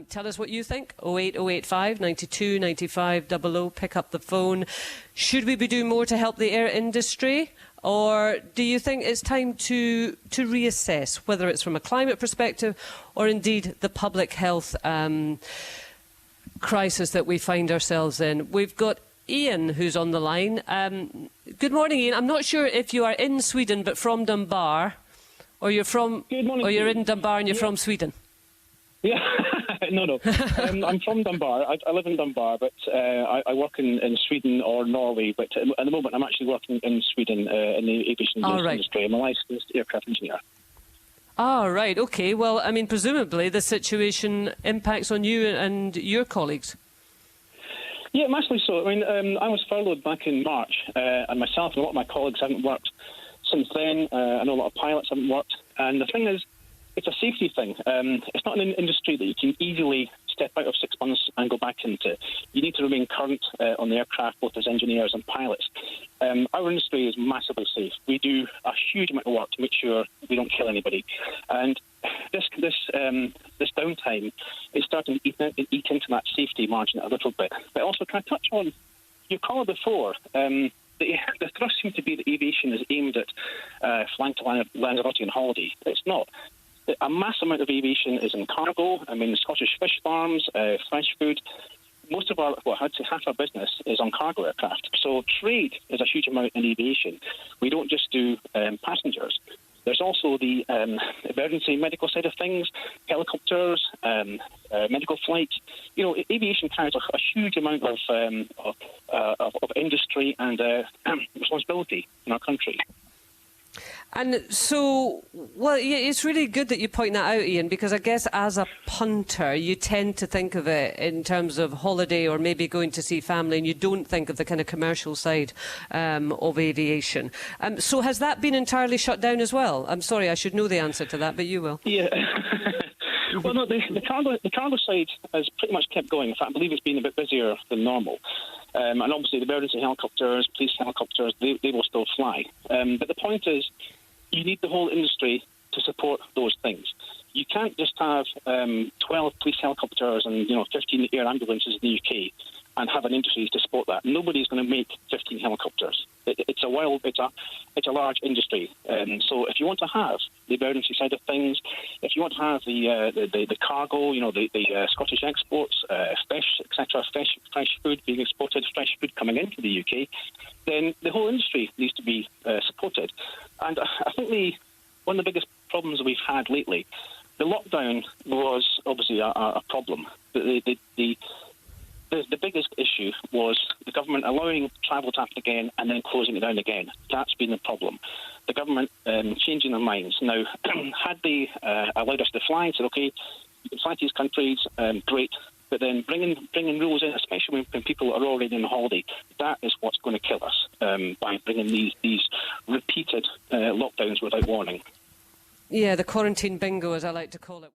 Tell us what you think. 08085 92 95 00. Pick up the phone. Should we be doing more to help the air industry? Or do you think it's time to reassess, whether it's from a climate perspective or indeed the public health crisis that we find ourselves in? We've got Ian who's on the line. Good morning, Ian. I'm not sure if you are in Sweden but from Dunbar, or you're from, or you're in Dunbar and you're from Sweden. Yeah, no. I'm from Dunbar. I live in Dunbar, but I work in Sweden or Norway. But at the moment, I'm actually working in Sweden in the aviation industry. I'm a licensed aircraft engineer. Ah, right. OK. Well, I mean, presumably the situation impacts on you and your colleagues. Yeah, massively so. I mean, I was furloughed back in March, and myself and a lot of my colleagues haven't worked since then. I know a lot of pilots haven't worked. And the thing is, it's a safety thing. It's not an industry that you can easily step out of 6 months and go back into. You need to remain current on the aircraft, both as engineers and pilots. Our industry is massively safe. We do a huge amount of work to make sure we don't kill anybody. And this downtime is starting to eat into that safety margin a little bit. But also, can I touch on your caller before? The thrust seems to be that aviation is aimed at flying to Lanzarote and holiday. It's not. A mass amount of aviation is in cargo. I mean, Scottish fish farms, fresh food. Most of our, well, I'd say half our business is on cargo aircraft. So trade is a huge amount in aviation. We don't just do passengers. There's also the emergency medical side of things, helicopters, medical flights. You know, aviation carries a huge amount of industry and responsibility in our country. And so, well, it's really good that you point that out, Ian, because I guess as a punter, you tend to think of it in terms of holiday or maybe going to see family, and you don't think of the kind of commercial side of aviation. So has that been entirely shut down as well? I'm sorry, I should know the answer to that, but you will. Yeah. Well, no, the cargo side has pretty much kept going. In fact, I believe it's been a bit busier than normal. And obviously the emergency helicopters, police helicopters, they will still fly. But the point is, you need the whole industry to support those things. You can't just have 12 police helicopters and 15 air ambulances in the UK and have an industry to support that. Nobody's going to make 15 helicopters. It's a large industry. So if you want to have the emergency side of things, if you want to have the cargo, the Scottish exports, fish, etc., fresh food being exported, fresh food coming into the UK, then the whole industry needs to be supported. And I think one of the biggest problems we've had lately, the lockdown was obviously a problem. The biggest issue was the government allowing travel to happen again and then closing it down again. That's been the problem. The government changing their minds. Now, had they allowed us to fly and said, OK, you can fly to these countries, great, but then bringing rules in, especially when people are already on holiday, that is what's going to kill us by bringing these repeated lockdowns without warning. Yeah, the quarantine bingo, as I like to call it.